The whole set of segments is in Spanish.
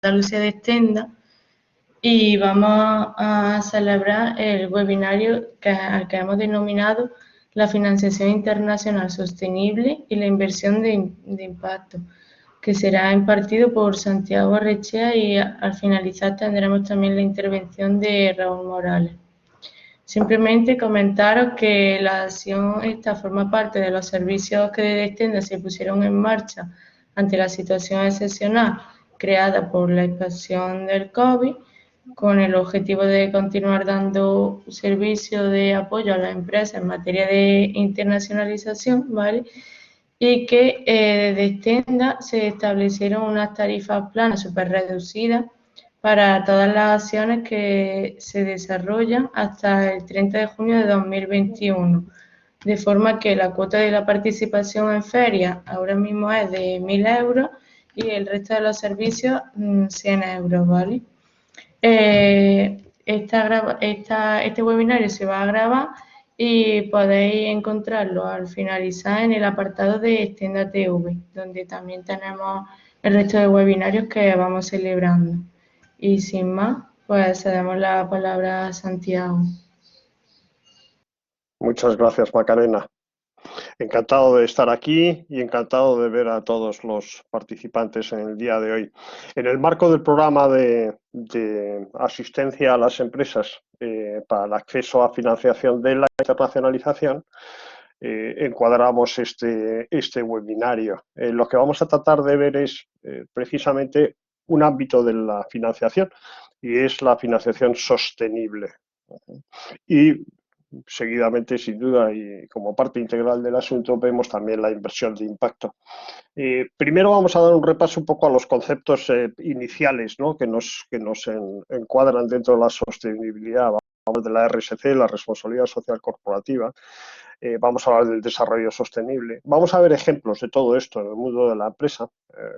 Andalucía de Extenda y vamos a celebrar el webinario al que hemos denominado la financiación internacional sostenible y la inversión de impacto, que será impartido por Santiago Arrechea y al finalizar tendremos también la intervención de Raúl Morales. Simplemente comentaros que la acción esta forma parte de los servicios que desde Extenda se pusieron en marcha ante la situación excepcional creada por la expansión del COVID, con el objetivo de continuar dando servicio de apoyo a las empresas en materia de internacionalización, ¿vale? Y que desde Extenda se establecieron unas tarifas planas súper reducidas para todas las acciones que se desarrollan hasta el 30 de junio de 2021, de forma que la cuota de la participación en ferias ahora mismo es de 1.000 euros y el resto de los servicios 100 euros, ¿vale? Este webinario se va a grabar y podéis encontrarlo al finalizar en el apartado de Extenda TV, donde también tenemos el resto de webinarios que vamos celebrando. Y sin más, pues cedemos la palabra a Santiago. Muchas gracias, Macarena. Encantado de estar aquí y encantado de ver a todos los participantes en el día de hoy. En el marco del programa de asistencia a las empresas para el acceso a financiación de la internacionalización, encuadramos este webinario. Lo que vamos a tratar de ver es precisamente un ámbito de la financiación y es la financiación sostenible. Y seguidamente, sin duda, y como parte integral del asunto, vemos también la inversión de impacto. Primero vamos a dar un repaso un poco a los conceptos iniciales, ¿no?, que nos encuadran dentro de la sostenibilidad. Vamos de la RSC, la responsabilidad social corporativa. Vamos a hablar del desarrollo sostenible. Vamos a ver ejemplos de todo esto en el mundo de la empresa,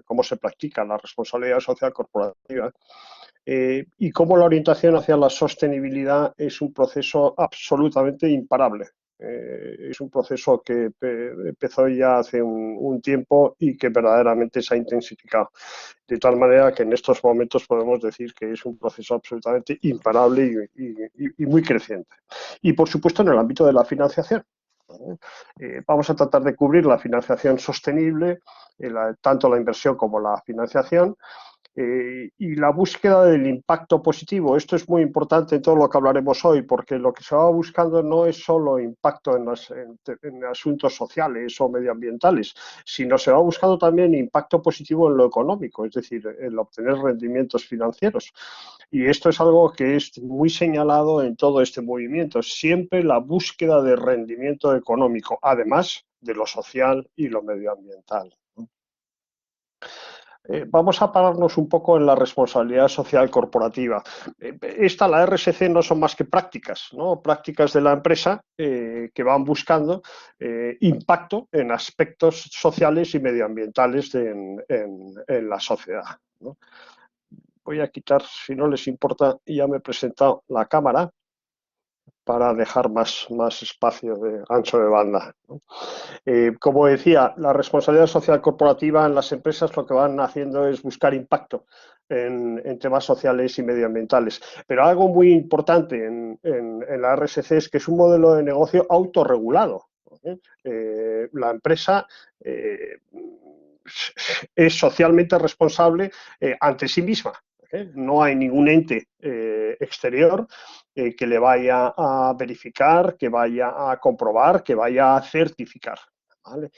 cómo se practica la responsabilidad social corporativa. Y cómo la orientación hacia la sostenibilidad es un proceso absolutamente imparable. Es un proceso que empezó ya hace un tiempo y que verdaderamente se ha intensificado. De tal manera que en estos momentos podemos decir que es un proceso absolutamente imparable y muy creciente. Y por supuesto en el ámbito de la financiación. Vamos a tratar de cubrir la financiación sostenible, tanto la inversión como la financiación, y la búsqueda del impacto positivo. Esto es muy importante en todo lo que hablaremos hoy, porque lo que se va buscando no es solo impacto en asuntos sociales o medioambientales, sino se va buscando también impacto positivo en lo económico, es decir, el obtener rendimientos financieros. Y esto es algo que es muy señalado en todo este movimiento, siempre la búsqueda de rendimiento económico, además de lo social y lo medioambiental. Vamos a pararnos un poco en la responsabilidad social corporativa. La RSC no son más que prácticas, ¿no?, prácticas de la empresa que van buscando impacto en aspectos sociales y medioambientales en la sociedad, ¿no? Voy a quitar, si no les importa, ya me he presentado la cámara para dejar más espacio de ancho de banda, ¿no? Como decía, la responsabilidad social corporativa en las empresas lo que van haciendo es buscar impacto en temas sociales y medioambientales. Pero algo muy importante en la RSC es que es un modelo de negocio autorregulado. La empresa es socialmente responsable ante sí misma. No hay ningún ente exterior que le vaya a verificar, que vaya a comprobar, que vaya a certificar, ¿vale?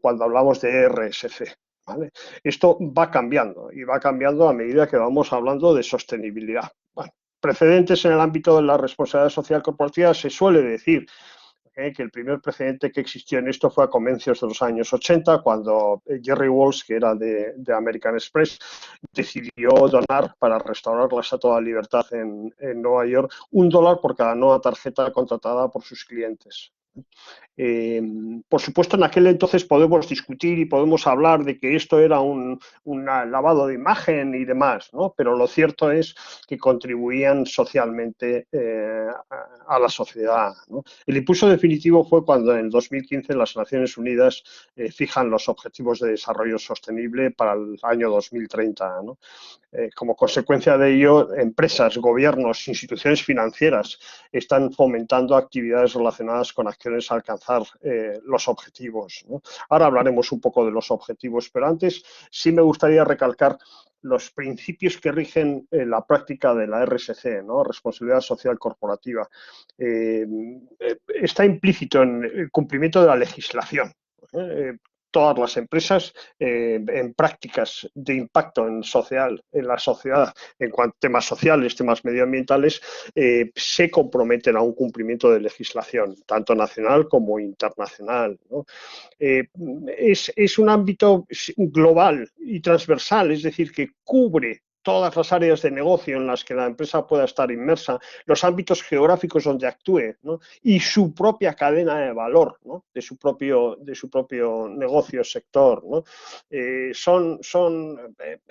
Cuando hablamos de RSC, ¿vale? Esto va cambiando y va cambiando a medida que vamos hablando de sostenibilidad. Bueno, precedentes en el ámbito de la responsabilidad social corporativa, se suele decir que el primer precedente que existió en esto fue a comienzos de los años 80, cuando Jerry Walsh, que era de American Express, decidió donar para restaurar la Estatua de la Libertad en Nueva York $1 por cada nueva tarjeta contratada por sus clientes. Por supuesto, en aquel entonces podemos discutir y podemos hablar de que esto era un lavado de imagen y demás, ¿no? Pero lo cierto es que contribuían socialmente a la sociedad, ¿no? El impulso definitivo fue cuando en 2015 las Naciones Unidas fijan los Objetivos de Desarrollo Sostenible para el año 2030, ¿no? Como consecuencia de ello, empresas, gobiernos, instituciones financieras están fomentando actividades relacionadas con acciones a alcanzar los objetivos, ¿no? Ahora hablaremos un poco de los objetivos, pero antes sí me gustaría recalcar los principios que rigen la práctica de la RSC, ¿no? Responsabilidad Social Corporativa. Está implícito en el cumplimiento de la legislación. Todas las empresas en prácticas de impacto en la sociedad, en cuanto a temas sociales, temas medioambientales, se comprometen a un cumplimiento de legislación, tanto nacional como internacional, ¿no? Es un ámbito global y transversal, es decir, que cubre todas las áreas de negocio en las que la empresa pueda estar inmersa, los ámbitos geográficos donde actúe, ¿no? Y su propia cadena de valor, ¿no? de su propio negocio, sector, ¿no?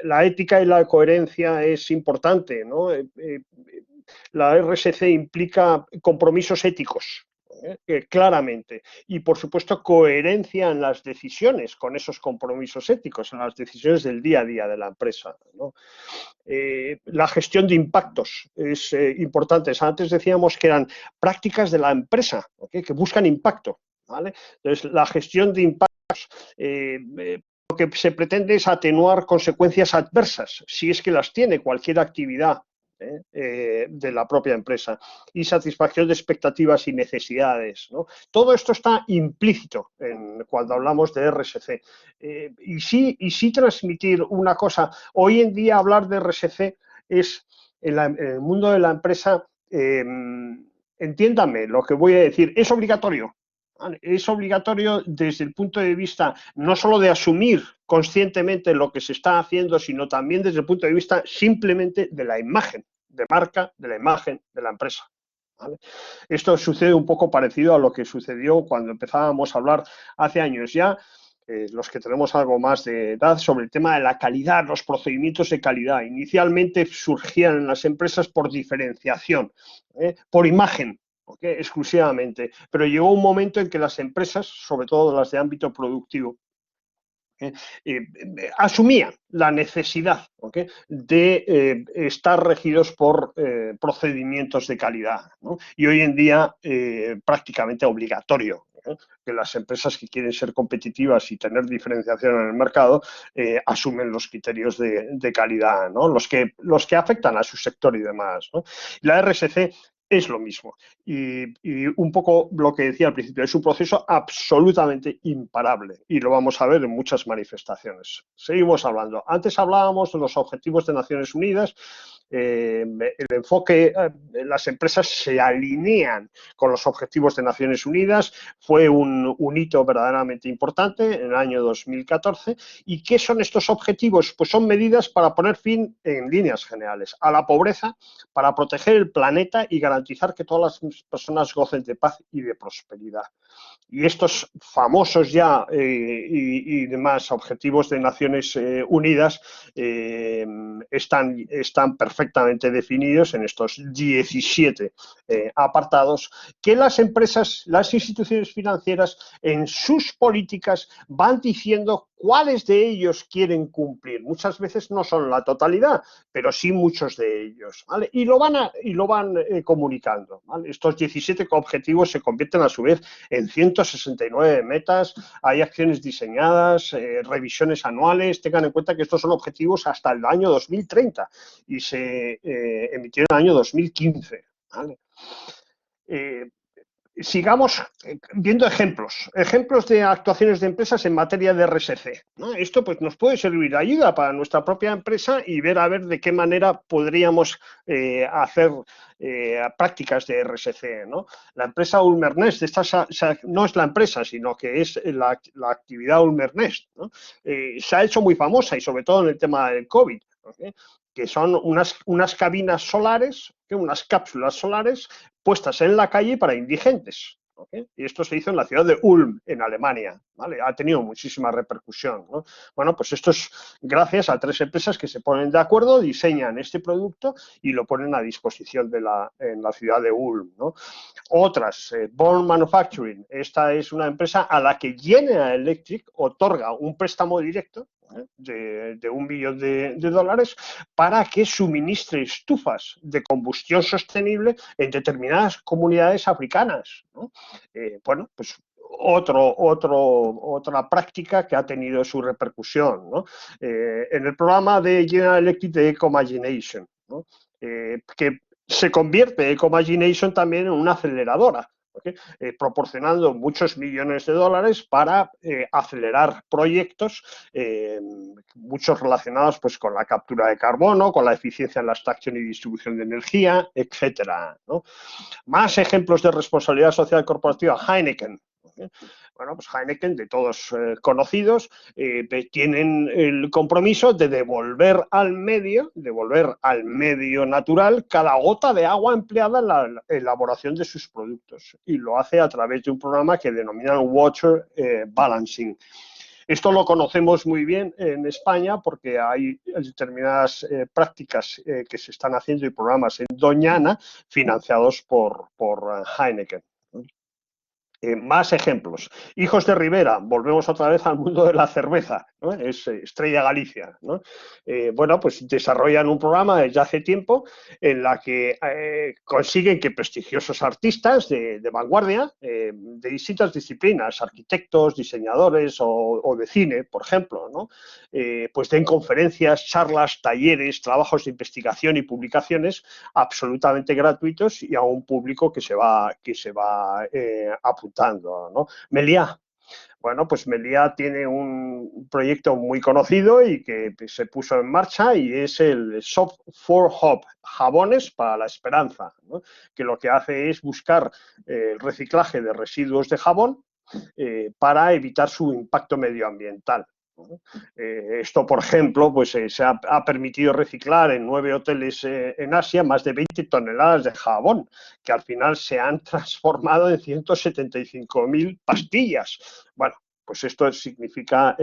La ética y la coherencia es importante, ¿no? La RSC implica compromisos éticos, claramente, y por supuesto coherencia en las decisiones con esos compromisos éticos, en las decisiones del día a día de la empresa, ¿no? La gestión de impactos es importante. Antes decíamos que eran prácticas de la empresa, ¿okay? Que buscan impacto, ¿vale? Entonces, la gestión de impactos lo que se pretende es atenuar consecuencias adversas, si es que las tiene cualquier actividad de la propia empresa, y satisfacción de expectativas y necesidades, ¿no? Todo esto está implícito cuando hablamos de RSC. Y sí transmitir una cosa. Hoy en día hablar de RSC es, en el mundo de la empresa, entiéndame lo que voy a decir, es obligatorio. Es obligatorio desde el punto de vista no solo de asumir conscientemente lo que se está haciendo, sino también desde el punto de vista simplemente de la imagen de marca, de la imagen de la empresa, ¿vale? Esto sucede un poco parecido a lo que sucedió cuando empezábamos a hablar hace años ya, los que tenemos algo más de edad, sobre el tema de la calidad, los procedimientos de calidad. Inicialmente surgían en las empresas por diferenciación, por imagen, ¿okay? Exclusivamente, pero llegó un momento en que las empresas, sobre todo las de ámbito productivo, asumían la necesidad, ¿okay? de estar regidos por procedimientos de calidad, ¿no? Y hoy en día prácticamente obligatorio, que las empresas que quieren ser competitivas y tener diferenciación en el mercado asumen los criterios de calidad, ¿no? Los que afectan a su sector y demás, ¿no? La RSC es lo mismo. Y un poco lo que decía al principio, es un proceso absolutamente imparable y lo vamos a ver en muchas manifestaciones. Seguimos hablando. Antes hablábamos de los objetivos de Naciones Unidas. El enfoque, las empresas se alinean con los objetivos de Naciones Unidas, fue un hito verdaderamente importante en el año 2014. ¿Y qué son estos objetivos? Pues son medidas para poner fin, en líneas generales, a la pobreza, para proteger el planeta y garantizar que todas las personas gocen de paz y de prosperidad. Y estos famosos ya y demás objetivos de Naciones Unidas están perfectamente definidos en estos 17 apartados que las empresas, las instituciones financieras en sus políticas van diciendo cuáles de ellos quieren cumplir. Muchas veces no son la totalidad, pero sí muchos de ellos, ¿vale? Y lo van comunicando, ¿vale? Estos 17 objetivos se convierten a su vez en 169 metas, hay acciones diseñadas, revisiones anuales. Tengan en cuenta que estos son objetivos hasta el año 2030 y se emitieron en el año 2015, ¿vale? Sigamos viendo ejemplos de actuaciones de empresas en materia de RSC, ¿no? Esto pues, nos puede servir de ayuda para nuestra propia empresa y ver a ver de qué manera podríamos hacer prácticas de RSC, ¿no? La empresa Ulmer-Nest, no es la empresa, sino que es la actividad Ulmer-Nest, ¿no? Se ha hecho muy famosa y sobre todo en el tema del COVID, ¿okay? Que son unas cabinas solares, unas cápsulas solares puestas en la calle para indigentes, ¿ok? Y esto se hizo en la ciudad de Ulm, en Alemania, ¿vale? Ha tenido muchísima repercusión, ¿no? Bueno, pues esto es gracias a 3 empresas que se ponen de acuerdo, diseñan este producto y lo ponen a disposición en la ciudad de Ulm, ¿no? Otras, Born Manufacturing, esta es una empresa a la que General Electric otorga un préstamo directo de $1 millón de dólares para que suministre estufas de combustión sostenible en determinadas comunidades africanas, ¿no? Bueno, pues otra práctica que ha tenido su repercusión, ¿no? En el programa de General Electric de Ecomagination, ¿no? Que se convierte Ecomagination también en una aceleradora, ¿okay? Proporcionando muchos millones de dólares para acelerar proyectos, muchos relacionados pues, con la captura de carbono, con la eficiencia en la extracción y distribución de energía, etcétera, ¿no? Más ejemplos de responsabilidad social corporativa, Heineken. Bueno, pues Heineken, de todos conocidos, tienen el compromiso de devolver al medio natural cada gota de agua empleada en la elaboración de sus productos. Y lo hace a través de un programa que denominan Water Balancing. Esto lo conocemos muy bien en España porque hay determinadas prácticas que se están haciendo y programas en Doñana financiados por Heineken. Más ejemplos. Hijos de Rivera, volvemos otra vez al mundo de la cerveza, ¿no? Es Estrella Galicia, ¿no? Bueno, pues desarrollan un programa desde hace tiempo en la que consiguen que prestigiosos artistas de vanguardia, de distintas disciplinas, arquitectos, diseñadores o de cine, por ejemplo, ¿no? Pues den conferencias, charlas, talleres, trabajos de investigación y publicaciones absolutamente gratuitos y a un público que se va apuntando, ¿no? Meliá. Bueno, pues Meliá tiene un proyecto muy conocido y que se puso en marcha y es el Soft for Hope, jabones para la esperanza, ¿no? Que lo que hace es buscar el reciclaje de residuos de jabón para evitar su impacto medioambiental. Esto, por ejemplo, pues se ha permitido reciclar en 9 hoteles en Asia más de 20 toneladas de jabón, que al final se han transformado en 175.000 pastillas. Bueno, pues esto significa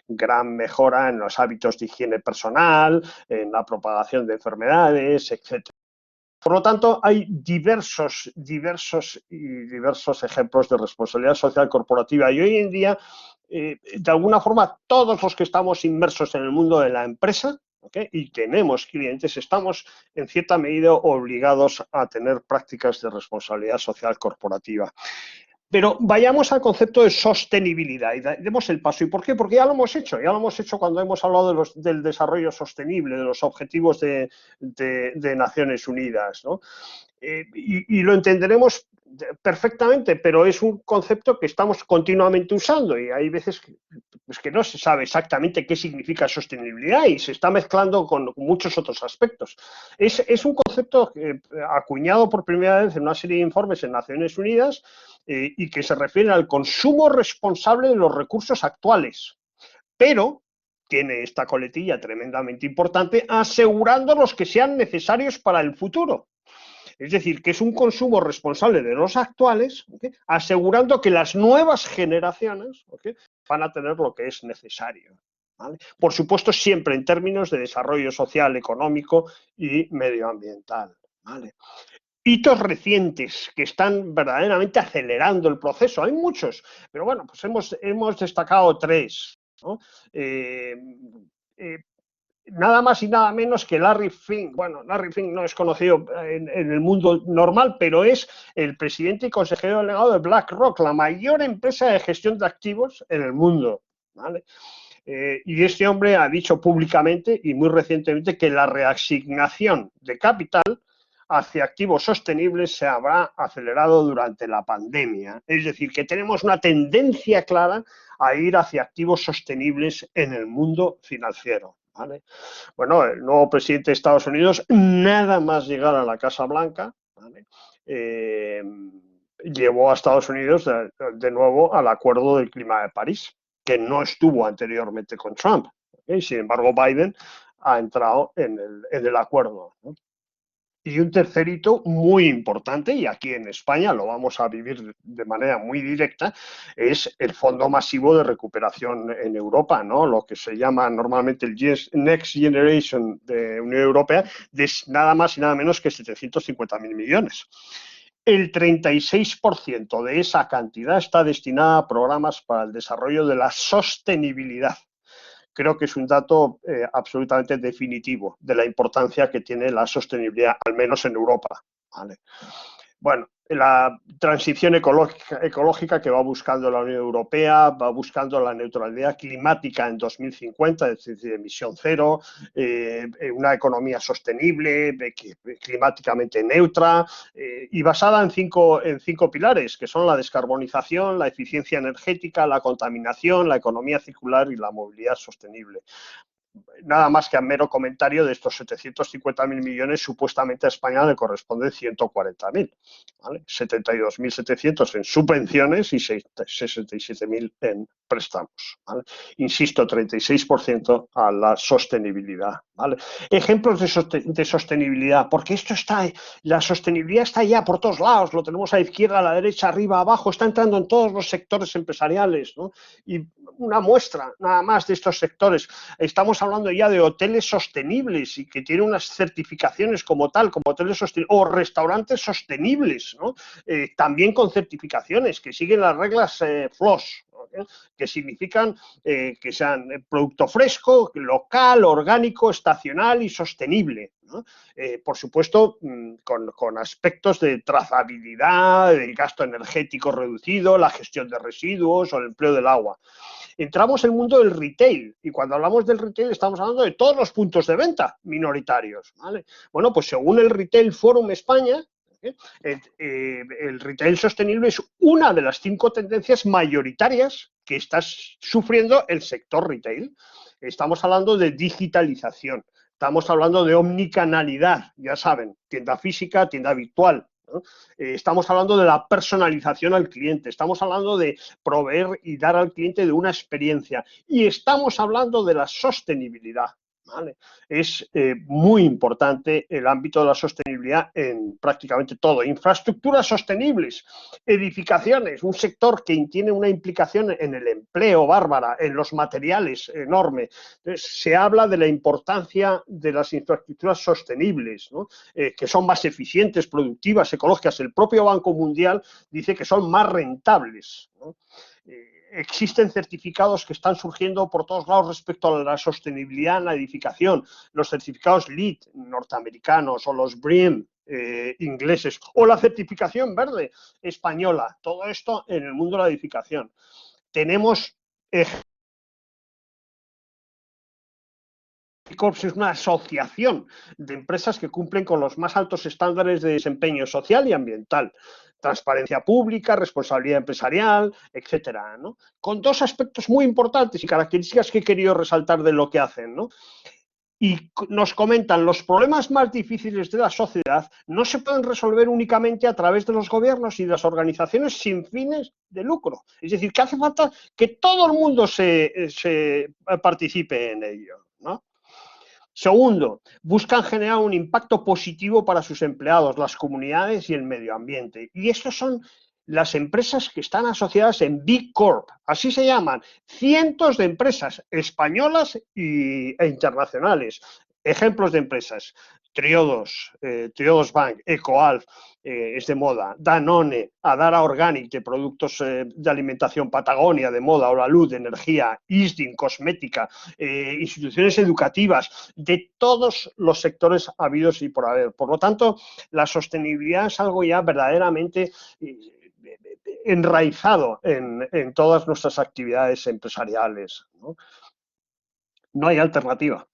gran mejora en los hábitos de higiene personal, en la propagación de enfermedades, etc. Por lo tanto, hay diversos ejemplos de responsabilidad social corporativa y hoy en día, de alguna forma, todos los que estamos inmersos en el mundo de la empresa, ¿okay? Y tenemos clientes, estamos en cierta medida obligados a tener prácticas de responsabilidad social corporativa. Pero vayamos al concepto de sostenibilidad y demos el paso. ¿Y por qué? Porque ya lo hemos hecho cuando hemos hablado del desarrollo sostenible, de los objetivos de Naciones Unidas, ¿no? Y lo entenderemos perfectamente, pero es un concepto que estamos continuamente usando y hay veces que no se sabe exactamente qué significa sostenibilidad y se está mezclando con muchos otros aspectos. Es un concepto acuñado por primera vez en una serie de informes en Naciones Unidas y que se refiere al consumo responsable de los recursos actuales, pero tiene esta coletilla tremendamente importante, asegurando los que sean necesarios para el futuro. Es decir, que es un consumo responsable de los actuales, ¿okay? Asegurando que las nuevas generaciones, ¿okay? Van a tener lo que es necesario, ¿vale? Por supuesto, siempre en términos de desarrollo social, económico y medioambiental, ¿vale? Hitos recientes que están verdaderamente acelerando el proceso. Hay muchos, pero bueno, pues hemos destacado 3, ¿no? Nada más y nada menos que Larry Fink. Bueno, Larry Fink no es conocido en el mundo normal, pero es el presidente y consejero delegado de BlackRock, la mayor empresa de gestión de activos en el mundo, ¿vale? Y este hombre ha dicho públicamente y muy recientemente que la reasignación de capital hacia activos sostenibles se habrá acelerado durante la pandemia. Es decir, que tenemos una tendencia clara a ir hacia activos sostenibles en el mundo financiero, ¿vale? Bueno, el nuevo presidente de Estados Unidos, nada más llegar a la Casa Blanca, ¿vale? Llevó a Estados Unidos de nuevo al Acuerdo del Clima de París, que no estuvo anteriormente con Trump, ¿okay? Sin embargo, Biden ha entrado en el acuerdo, ¿no? Y un tercer hito muy importante, y aquí en España lo vamos a vivir de manera muy directa, es el Fondo Masivo de Recuperación en Europa, ¿no? Lo que se llama normalmente el Next Generation de Unión Europea, de nada más y nada menos que 750.000 millones. El 36% de esa cantidad está destinada a programas para el desarrollo de la sostenibilidad. Creo que es un dato absolutamente definitivo de la importancia que tiene la sostenibilidad, al menos en Europa. ¿Vale? Bueno, la transición ecológica que va buscando la Unión Europea, va buscando la neutralidad climática en 2050, es decir, emisión cero, una economía sostenible, climáticamente neutra y basada en cinco pilares, que son la descarbonización, la eficiencia energética, la contaminación, la economía circular y la movilidad sostenible. Nada más que a mero comentario, de estos 750.000 millones, supuestamente a España le corresponden 140.000, ¿vale? 72.700 en subvenciones y 67.000 en préstamos, ¿vale? Insisto, 36% a la sostenibilidad, ¿vale? Ejemplos de sostenibilidad, porque la sostenibilidad está ya por todos lados, lo tenemos a la izquierda, a la derecha, arriba, abajo, está entrando en todos los sectores empresariales, ¿no? Y una muestra nada más de estos sectores, estamos hablando ya de hoteles sostenibles y que tienen unas certificaciones como tal, como hoteles sostenibles, o restaurantes sostenibles, ¿no? También con certificaciones que siguen las reglas FLOSS, ¿no? Que significan que sean producto fresco, local, orgánico, estacional y sostenible, ¿no? Por supuesto, con aspectos de trazabilidad, el gasto energético reducido, la gestión de residuos o el empleo del agua. Entramos en el mundo del retail, y cuando hablamos del retail estamos hablando de todos los puntos de venta minoritarios, ¿vale? Bueno, pues según el Retail Forum España, el retail sostenible es una de las 5 tendencias mayoritarias que está sufriendo el sector retail. Estamos hablando de digitalización, estamos hablando de omnicanalidad, ya saben, tienda física, tienda virtual, ¿no? Estamos hablando de la personalización al cliente, estamos hablando de proveer y dar al cliente de una experiencia, y estamos hablando de la sostenibilidad, ¿vale? Es muy importante el ámbito de la sostenibilidad en prácticamente todo. Infraestructuras sostenibles, edificaciones, un sector que tiene una implicación en el empleo bárbara, en los materiales enorme. Entonces, se habla de la importancia de las infraestructuras sostenibles, ¿no? Que son más eficientes, productivas, ecológicas. El propio Banco Mundial dice que son más rentables, ¿no? Existen certificados que están surgiendo por todos lados respecto a la sostenibilidad en la edificación, los certificados LEED norteamericanos o los BREEAM ingleses, o la certificación verde española. Todo esto en el mundo de la edificación. Tenemos Corps es una asociación de empresas que cumplen con los más altos estándares de desempeño social y ambiental, transparencia pública, responsabilidad empresarial, etcétera, ¿no? Con 2 aspectos muy importantes y características que he querido resaltar de lo que hacen, ¿no? Y nos comentan, los problemas más difíciles de la sociedad no se pueden resolver únicamente a través de los gobiernos y de las organizaciones sin fines de lucro. Es decir, que hace falta que todo el mundo se participe en ello, ¿no? Segundo, buscan generar un impacto positivo para sus empleados, las comunidades y el medio ambiente. Y estos son las empresas que están asociadas en Big Corp, así se llaman, cientos de empresas españolas e internacionales. Ejemplos de empresas: Triodos, Triodos Bank, Ecoalf, es de moda, Danone, Adara Organic, de productos de alimentación, Patagonia, de moda, Olaluz, de energía, Isdin, cosmética, instituciones educativas, de todos los sectores habidos y por haber. Por lo tanto, la sostenibilidad es algo ya verdaderamente enraizado en todas nuestras actividades empresariales, ¿no? No hay alternativa.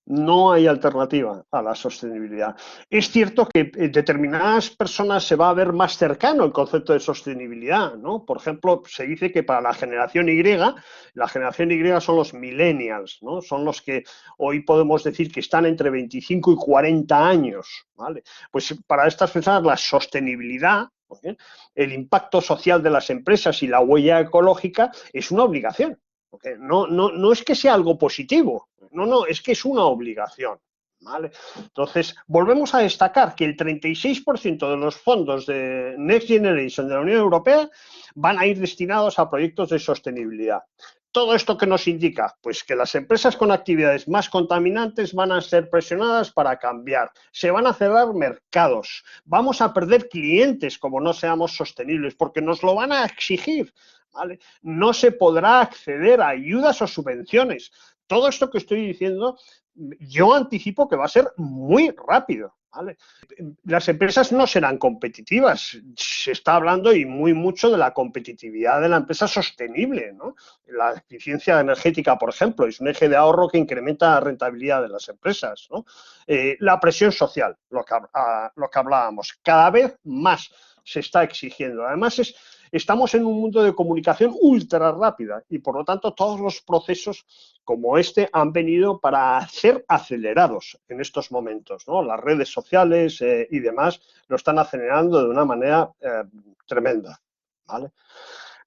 No hay alternativa a la sostenibilidad. Es cierto que en determinadas personas se va a ver más cercano el concepto de sostenibilidad, ¿no? Por ejemplo, se dice que para la generación Y son los millennials, ¿no? Son los que hoy podemos decir que están entre 25 y 40 años, ¿vale? Pues para estas personas la sostenibilidad, ¿okay?, el impacto social de las empresas y la huella ecológica es una obligación. Porque no es que sea algo positivo, no, es que es una obligación, ¿Vale? Entonces, volvemos a destacar que el 36% de los fondos de Next Generation de la Unión Europea van a ir destinados a proyectos de sostenibilidad. ¿Todo esto qué nos indica? Pues que las empresas con actividades más contaminantes van a ser presionadas para cambiar, se van a cerrar mercados, vamos a perder clientes como no seamos sostenibles, porque nos lo van a exigir, ¿vale? No se podrá acceder a ayudas o subvenciones. Todo esto que estoy diciendo, yo anticipo que va a ser muy rápido, ¿vale? Las empresas no serán competitivas. Se está hablando y muy mucho de la competitividad de la empresa sostenible, ¿no? La eficiencia energética, por ejemplo, es un eje de ahorro que incrementa la rentabilidad de las empresas, ¿no? La presión social, lo que hablábamos, cada vez más se está exigiendo. Además, estamos en un mundo de comunicación ultra rápida y, por lo tanto, todos los procesos como este han venido para ser acelerados en estos momentos, ¿no? Las redes sociales y demás lo están acelerando de una manera tremenda, ¿vale?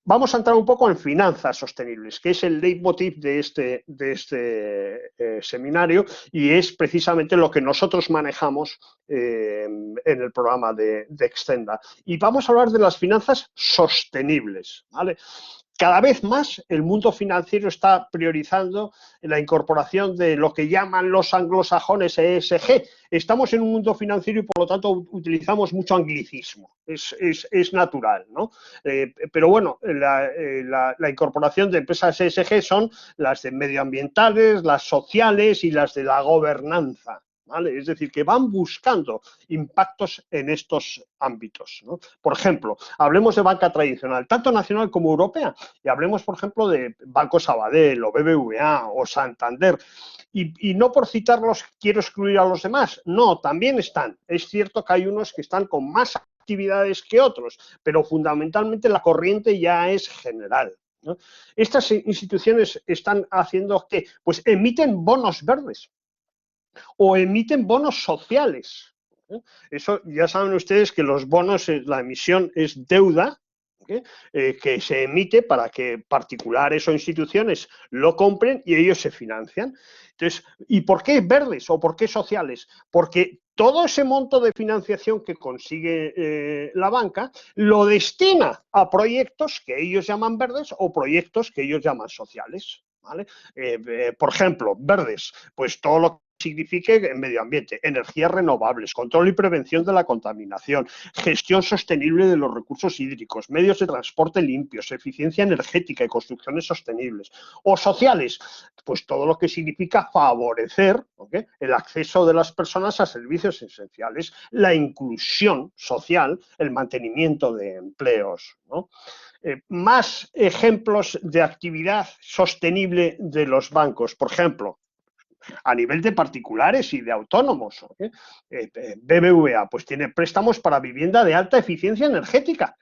Vamos a entrar un poco en finanzas sostenibles, que es el leitmotiv de este seminario y es precisamente lo que nosotros manejamos en el programa de Extenda. Y vamos a hablar de las finanzas sostenibles, ¿vale? Cada vez más el mundo financiero está priorizando la incorporación de lo que llaman los anglosajones ESG. Estamos en un mundo financiero y, por lo tanto, utilizamos mucho anglicismo. Es natural, ¿no? Pero bueno, la incorporación de empresas ESG son las de medioambientales, las sociales y las de la gobernanza, ¿vale? Es decir, que van buscando impactos en estos ámbitos, ¿no? Por ejemplo, hablemos de banca tradicional, tanto nacional como europea, y hablemos, por ejemplo, de Banco Sabadell o BBVA o Santander. Y no por citarlos quiero excluir a los demás, no, también están. Es cierto que hay unos que están con más actividades que otros, pero fundamentalmente la corriente ya es general, ¿no? Estas instituciones están haciendo que, pues, emiten bonos verdes o emiten bonos sociales. Eso ya saben ustedes que los bonos, la emisión es deuda, que se emite para que particulares o instituciones lo compren y ellos se financian. Entonces, ¿y por qué verdes o por qué sociales? Porque todo ese monto de financiación que consigue la banca lo destina a proyectos que ellos llaman verdes o proyectos que ellos llaman sociales, ¿vale? Por ejemplo, verdes, pues todo lo que signifique medio ambiente, energías renovables, control y prevención de la contaminación, gestión sostenible de los recursos hídricos, medios de transporte limpios, eficiencia energética y construcciones sostenibles. O sociales, pues todo lo que significa favorecer, ¿okay?, el acceso de las personas a servicios esenciales, la inclusión social, el mantenimiento de empleos, ¿no? Más ejemplos de actividad sostenible de los bancos, por ejemplo, a nivel de particulares y de autónomos. BBVA pues tiene préstamos para vivienda de alta eficiencia energética.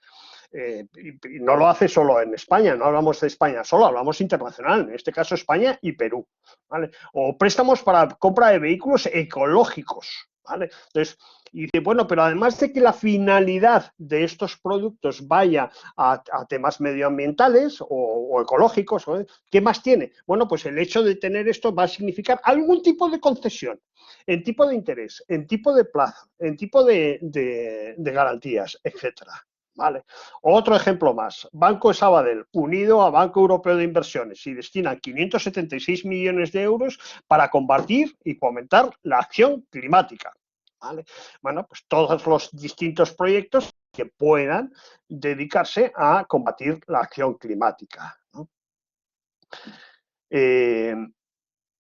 Y no lo hace solo en España, no hablamos de España solo, hablamos internacional, en este caso España y Perú, ¿vale? O préstamos para compra de vehículos ecológicos, ¿vale? Entonces, y dice, bueno, pero además de que la finalidad de estos productos vaya a temas medioambientales o ecológicos, ¿qué más tiene? Bueno, pues el hecho de tener esto va a significar algún tipo de concesión, en tipo de interés, en tipo de plazo, en tipo de garantías, etcétera. Vale. Otro ejemplo más. Banco Sabadell, unido a Banco Europeo de Inversiones, y destina 576 millones de euros para combatir y fomentar la acción climática. ¿Vale? Bueno, pues todos los distintos proyectos que puedan dedicarse a combatir la acción climática, ¿no?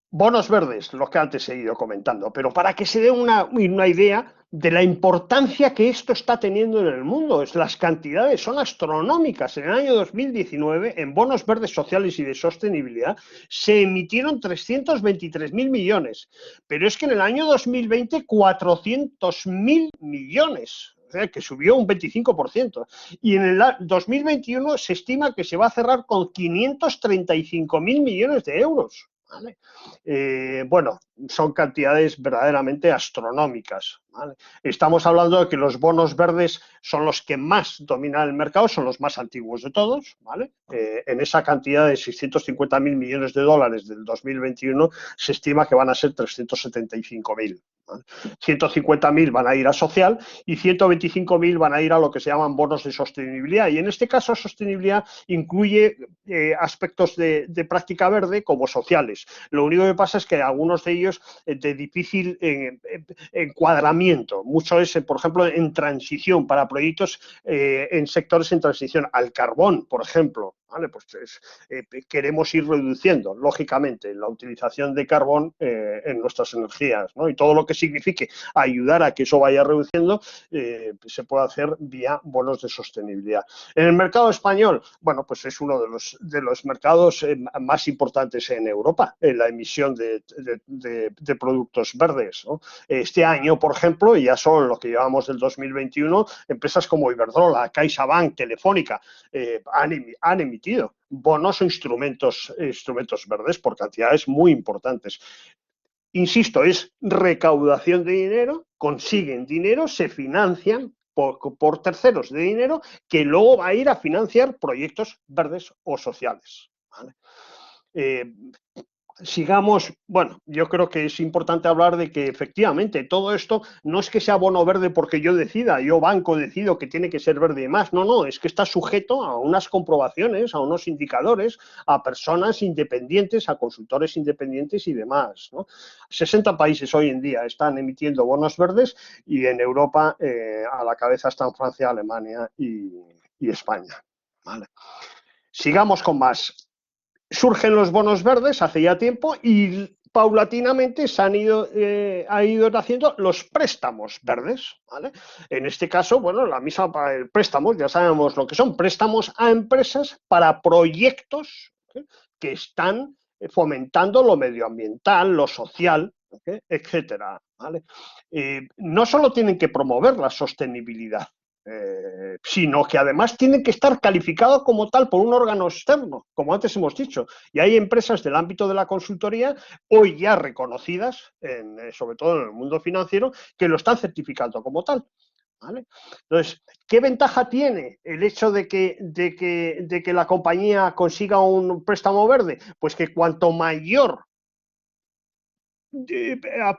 Bonos verdes, lo que antes he ido comentando, pero para que se dé una idea de la importancia que esto está teniendo en el mundo. Las cantidades son astronómicas. En el año 2019, en bonos verdes sociales y de sostenibilidad, se emitieron 323.000 millones, pero es que en el año 2020, 400.000 millones. O sea, que subió un 25%. Y en el 2021 se estima que se va a cerrar con 535.000 millones de euros. ¿Vale? Bueno, son cantidades verdaderamente astronómicas, ¿vale? Estamos hablando de que los bonos verdes son los que más dominan el mercado, son los más antiguos de todos, ¿vale? En esa cantidad de 650.000 millones de dólares del 2021 se estima que van a ser 375.000. ¿Vale? 150.000 van a ir a social y 125.000 van a ir a lo que se llaman bonos de sostenibilidad. Y en este caso, sostenibilidad incluye aspectos de práctica verde como sociales. Lo único que pasa es que algunos de ellos de difícil encuadramiento. Mucho es, por ejemplo, en transición, para proyectos en sectores en transición, al carbón, por ejemplo. ¿Vale? Pues queremos ir reduciendo, lógicamente, la utilización de carbón en nuestras energías, ¿no? Y todo lo que signifique ayudar a que eso vaya reduciendo se puede hacer vía bonos de sostenibilidad. En el mercado español, bueno, pues es uno de los mercados más importantes en Europa, en la emisión de productos verdes, ¿no? Este año, por ejemplo, y ya solo en lo que llevamos del 2021, empresas como Iberdrola, CaixaBank, Telefónica han emitido bonos o instrumentos verdes por cantidades muy importantes. Insisto, es recaudación de dinero, consiguen dinero, se financian por terceros de dinero que luego va a ir a financiar proyectos verdes o sociales, ¿vale? Sigamos, bueno, yo creo que es importante hablar de que efectivamente todo esto no es que sea bono verde porque yo decida, yo banco decido que tiene que ser verde y más, no, es que está sujeto a unas comprobaciones, a unos indicadores, a personas independientes, a consultores independientes y demás, ¿no? 60 países hoy en día están emitiendo bonos verdes y en Europa a la cabeza están Francia, Alemania y España, ¿vale? Sigamos con más. Surgen los bonos verdes hace ya tiempo y paulatinamente se ha ido haciendo los préstamos verdes, ¿vale? En este caso, bueno, la misma para el préstamo, ya sabemos lo que son préstamos a empresas para proyectos, ¿okay?, que están fomentando lo medioambiental, lo social, ¿okay?, etcétera, ¿vale? No solo tienen que promover la sostenibilidad, sino que además tienen que estar calificados como tal por un órgano externo, como antes hemos dicho. Y hay empresas del ámbito de la consultoría, hoy ya reconocidas, sobre todo en el mundo financiero, que lo están certificando como tal, ¿vale? Entonces, ¿qué ventaja tiene el hecho de que la compañía consiga un préstamo verde? Pues que cuanto mayor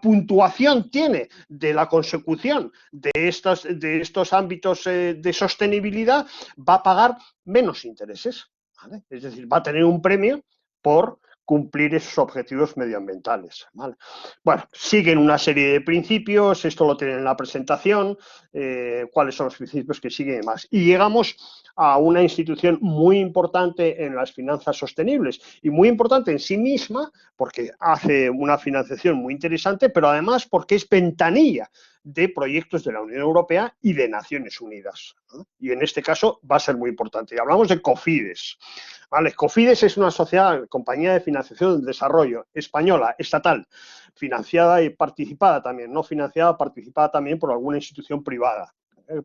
puntuación tiene de la consecución de estos ámbitos de sostenibilidad, va a pagar menos intereses, ¿vale? Es decir, va a tener un premio por cumplir esos objetivos medioambientales, ¿vale? Bueno, siguen una serie de principios, esto lo tienen en la presentación, cuáles son los principios que siguen y demás. Y llegamos a una institución muy importante en las finanzas sostenibles y muy importante en sí misma porque hace una financiación muy interesante, pero además porque es ventanilla de proyectos de la Unión Europea y de Naciones Unidas, ¿no? Y en este caso va a ser muy importante. Y hablamos de Cofides, ¿vale? Cofides es una sociedad, compañía de financiación del desarrollo española, estatal, financiada y participada también, no financiada, participada también por alguna institución privada,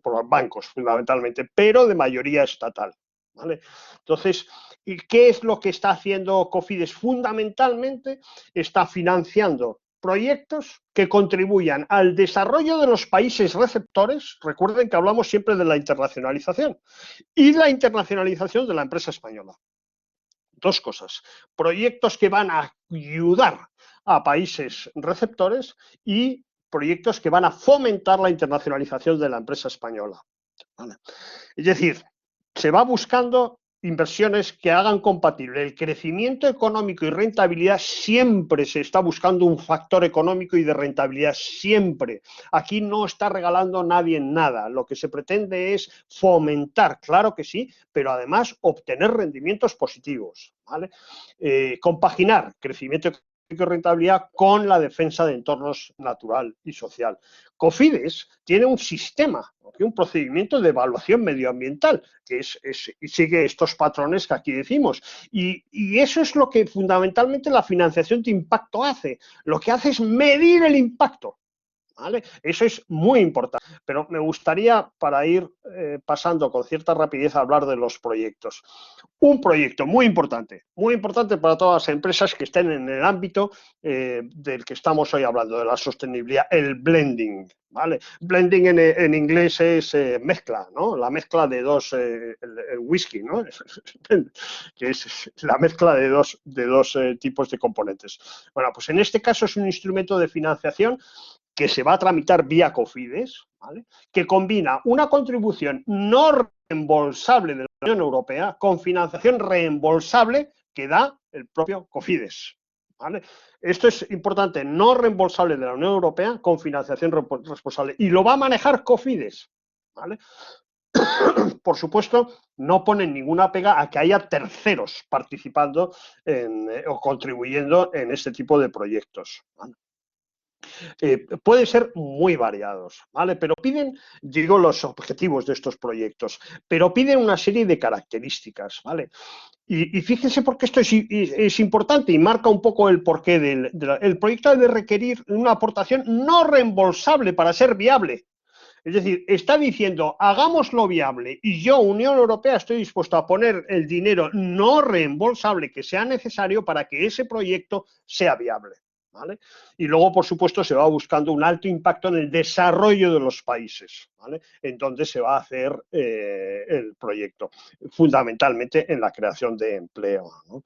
por los bancos fundamentalmente, pero de mayoría estatal, ¿vale? Entonces, ¿y qué es lo que está haciendo Cofides? Fundamentalmente está financiando proyectos que contribuyan al desarrollo de los países receptores. Recuerden que hablamos siempre de la internacionalización y la internacionalización de la empresa española. Dos cosas, proyectos que van a ayudar a países receptores y proyectos que van a fomentar la internacionalización de la empresa española, ¿vale? Es decir, se va buscando inversiones que hagan compatible el crecimiento económico y rentabilidad. Siempre se está buscando un factor económico y de rentabilidad, siempre. Aquí no está regalando nadie nada. Lo que se pretende es fomentar, claro que sí, pero además obtener rendimientos positivos, ¿vale? Compaginar crecimiento económico y rentabilidad con la defensa de entornos natural y social. Cofides tiene un sistema, un procedimiento de evaluación medioambiental que sigue estos patrones que aquí decimos. Y eso es lo que fundamentalmente la financiación de impacto hace. Lo que hace es medir el impacto, ¿vale? Eso es muy importante, pero me gustaría, para ir pasando con cierta rapidez, a hablar de los proyectos. Un proyecto muy importante para todas las empresas que estén en el ámbito del que estamos hoy hablando, de la sostenibilidad, el blending, ¿vale? Blending en inglés es mezcla, ¿no? La mezcla de dos, el whisky, ¿no? Que es la mezcla de dos tipos de componentes. Bueno, pues en este caso es un instrumento de financiación que se va a tramitar vía Cofides, ¿vale? Que combina una contribución no reembolsable de la Unión Europea con financiación reembolsable que da el propio Cofides, ¿vale? Esto es importante, no reembolsable de la Unión Europea con financiación responsable, y lo va a manejar Cofides, ¿vale? Por supuesto, no ponen ninguna pega a que haya terceros participando o contribuyendo en este tipo de proyectos, ¿vale? Pueden ser muy variados, ¿vale? Pero piden, digo, los objetivos de estos proyectos, pero piden una serie de características, ¿vale? Y fíjense por qué esto es importante y marca un poco el porqué el proyecto debe requerir una aportación no reembolsable para ser viable. Es decir, está diciendo, hagámoslo viable, y yo, Unión Europea, estoy dispuesto a poner el dinero no reembolsable que sea necesario para que ese proyecto sea viable, ¿vale? Y luego, por supuesto, se va buscando un alto impacto en el desarrollo de los países, ¿vale? En donde se va a hacer el proyecto, fundamentalmente en la creación de empleo, ¿no?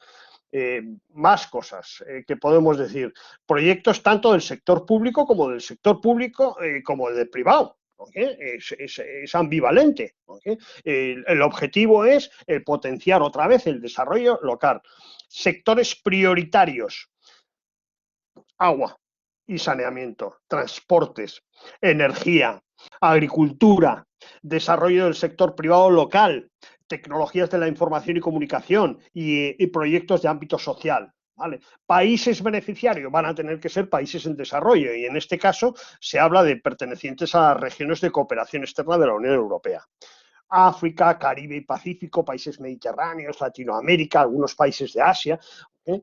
Más cosas que podemos decir, proyectos tanto del sector público como del sector público como del privado. ¿Okay? Es ambivalente. ¿Okay? El objetivo es el potenciar otra vez el desarrollo local. Sectores prioritarios: agua y saneamiento, transportes, energía, agricultura, desarrollo del sector privado local, tecnologías de la información y comunicación y proyectos de ámbito social. ¿Vale? Países beneficiarios van a tener que ser países en desarrollo, y en este caso se habla de pertenecientes a las regiones de cooperación externa de la Unión Europea. África, Caribe y Pacífico, países mediterráneos, Latinoamérica, algunos países de Asia,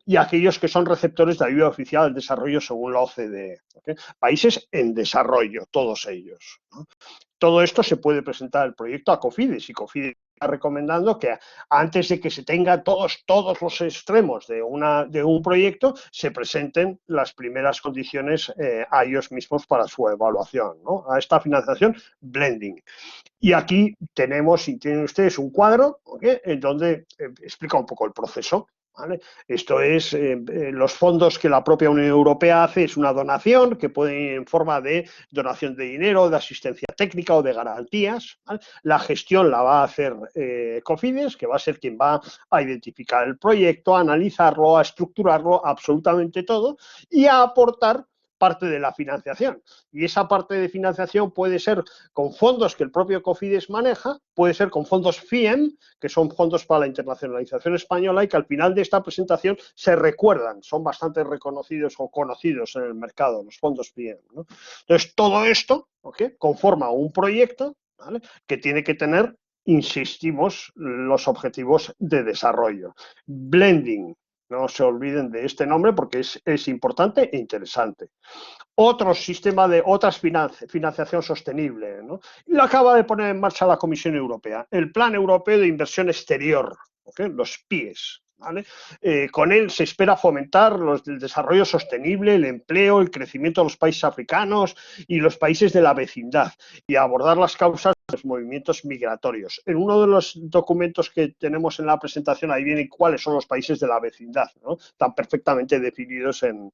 y aquellos que son receptores de ayuda oficial al desarrollo según la OCDE. Países en desarrollo, todos ellos, ¿no? Todo esto se puede presentar el proyecto a Cofides, y Cofides está recomendando que antes de que se tenga todos los extremos de un proyecto, se presenten las primeras condiciones a ellos mismos para su evaluación, ¿no? A esta financiación blending. Y aquí tenemos, y tienen ustedes un cuadro, ¿okay? En donde explica un poco el proceso, ¿vale? Esto es los fondos que la propia Unión Europea hace, es una donación que puede ir en forma de donación de dinero, de asistencia técnica o de garantías, ¿vale? La gestión la va a hacer Cofides, que va a ser quien va a identificar el proyecto, a analizarlo, a estructurarlo, absolutamente todo, y a aportar parte de la financiación. Y esa parte de financiación puede ser con fondos que el propio Cofides maneja, puede ser con fondos FIEM, que son fondos para la internacionalización española, y que al final de esta presentación se recuerdan, son bastante reconocidos o conocidos en el mercado, los fondos FIEM, ¿no? Entonces, todo esto, ¿okay?, conforma un proyecto, ¿vale?, que tiene que tener, insistimos, los objetivos de desarrollo. Blending, no se olviden de este nombre porque es importante e interesante. Otro sistema de financiación sostenible, ¿no? Lo acaba de poner en marcha la Comisión Europea, el Plan Europeo de Inversión Exterior, ¿okay?, los PIES. ¿Vale? Con él se espera fomentar el desarrollo sostenible, el empleo, el crecimiento de los países africanos y los países de la vecindad, y abordar las causas de los movimientos migratorios. En uno de los documentos que tenemos en la presentación, ahí vienen cuáles son los países de la vecindad, ¿no?, tan perfectamente definidos en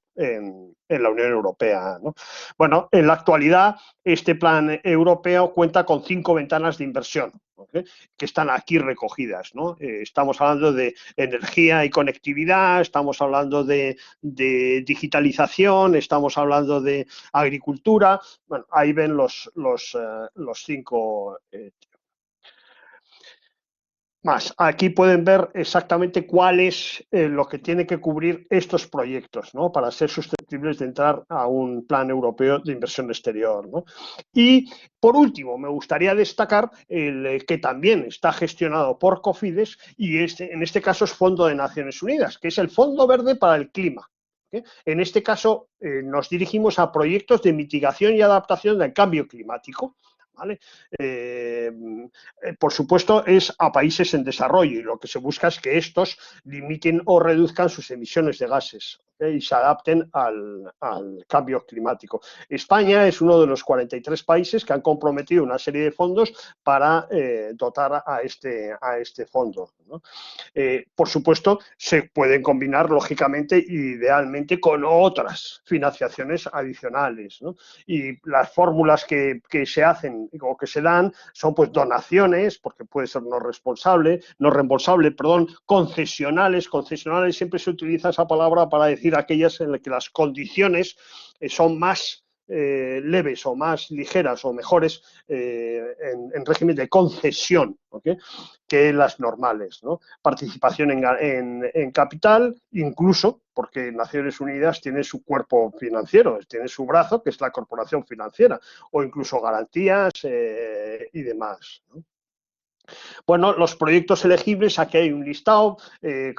la Unión Europea, ¿no? Bueno, en la actualidad este plan europeo cuenta con 5 ventanas de inversión, ¿okay?, que están aquí recogidas, ¿no? Estamos hablando de energía y conectividad, estamos hablando de digitalización, estamos hablando de agricultura. Bueno, ahí ven los 5 más. Aquí pueden ver exactamente cuál es lo que tiene que cubrir estos proyectos, ¿no?, para ser susceptibles de entrar a un plan europeo de inversión exterior, ¿no? Y, por último, me gustaría destacar que también está gestionado por Cofides, y en este caso es Fondo de Naciones Unidas, que es el Fondo Verde para el Clima. ¿ok? En este caso, nos dirigimos a proyectos de mitigación y adaptación del cambio climático, ¿vale? Por supuesto, es a países en desarrollo y lo que se busca es que estos limiten o reduzcan sus emisiones de gases, ¿okay? Y se adapten al cambio climático. España es uno de los 43 países que han comprometido una serie de fondos para dotar a este fondo, ¿no? Por supuesto, se pueden combinar lógicamente e idealmente con otras financiaciones adicionales, ¿no? Y las fórmulas que se hacen o que se dan son pues donaciones, porque puede ser no reembolsable, perdón, concesionales. Concesionales siempre se utiliza esa palabra para decir aquellas en las que las condiciones son más leves o más ligeras o mejores en régimen de concesión, ¿okay? Que las normales, ¿no? Participación en capital, incluso porque Naciones Unidas tiene su cuerpo financiero, tiene su brazo, que es la corporación financiera, o incluso garantías y demás, ¿no? Bueno, los proyectos elegibles, aquí hay un listado.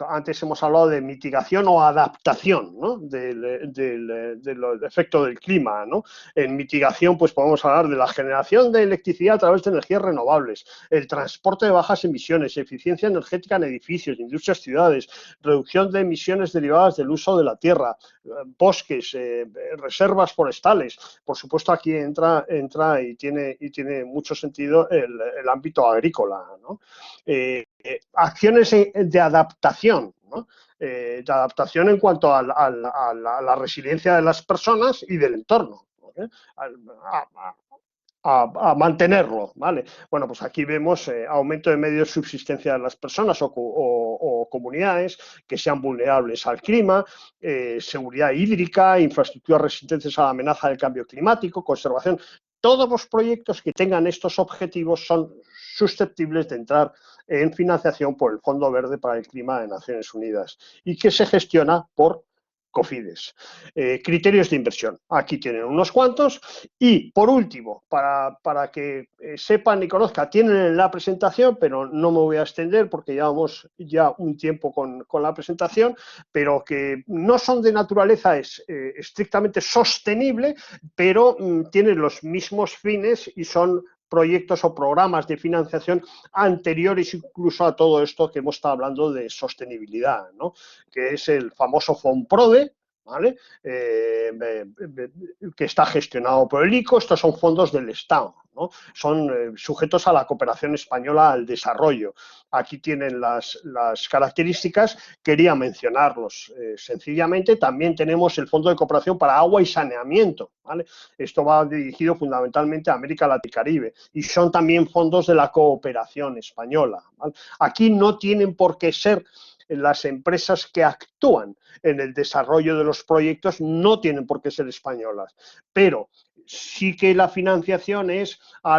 Antes hemos hablado de mitigación o adaptación, ¿no? del efecto del clima, ¿no? En mitigación, pues podemos hablar de la generación de electricidad a través de energías renovables, el transporte de bajas emisiones, eficiencia energética en edificios, industrias, ciudades, reducción de emisiones derivadas del uso de la tierra, bosques, reservas forestales. Por supuesto, aquí entra y tiene mucho sentido el ámbito agrícola, ¿no? Acciones de adaptación, ¿no? De adaptación en cuanto a la resiliencia de las personas y del entorno, ¿okay? A mantenerlo, ¿vale? Bueno, pues aquí vemos aumento de medios de subsistencia de las personas o comunidades que sean vulnerables al clima, seguridad hídrica, infraestructuras resistentes a la amenaza del cambio climático, conservación. Todos los proyectos que tengan estos objetivos son susceptibles de entrar en financiación por el Fondo Verde para el Clima de Naciones Unidas y que se gestiona por Cofides. Criterios de inversión. Aquí tienen unos cuantos. Y, por último, para que sepan y conozcan, tienen en la presentación, pero no me voy a extender porque llevamos ya un tiempo con la presentación, pero que no son de naturaleza estrictamente sostenible, pero tienen los mismos fines y son proyectos o programas de financiación anteriores incluso a todo esto que hemos estado hablando de sostenibilidad, ¿no? Que es el famoso FONPRODE, ¿vale? Que está gestionado por el ICO. Estos son fondos del Estado, ¿no? Son sujetos a la cooperación española al desarrollo. Aquí tienen las características, quería mencionarlos sencillamente. También tenemos el Fondo de Cooperación para Agua y Saneamiento, ¿vale? Esto va dirigido fundamentalmente a América Latina y Caribe y son también fondos de la cooperación española, ¿vale? Aquí no tienen por qué ser las empresas que actúan en el desarrollo de los proyectos, no tienen por qué ser españolas, pero sí que la financiación es a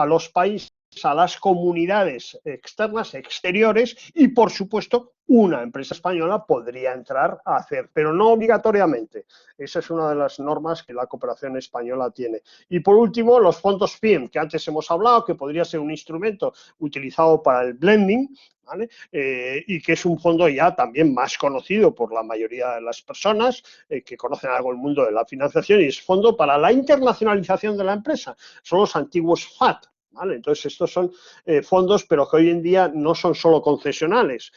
los países, a las comunidades externas, exteriores, y por supuesto una empresa española podría entrar a hacer, pero no obligatoriamente. Esa es una de las normas que la cooperación española tiene. Y por último, los fondos FIEM, que antes hemos hablado, que podría ser un instrumento utilizado para el blending, ¿vale? Y que es un fondo ya también más conocido por la mayoría de las personas que conocen algo el mundo de la financiación, y es fondo para la internacionalización de la empresa. Son los antiguos FAT. ¿Vale? Entonces, estos son fondos, pero que hoy en día no son solo concesionales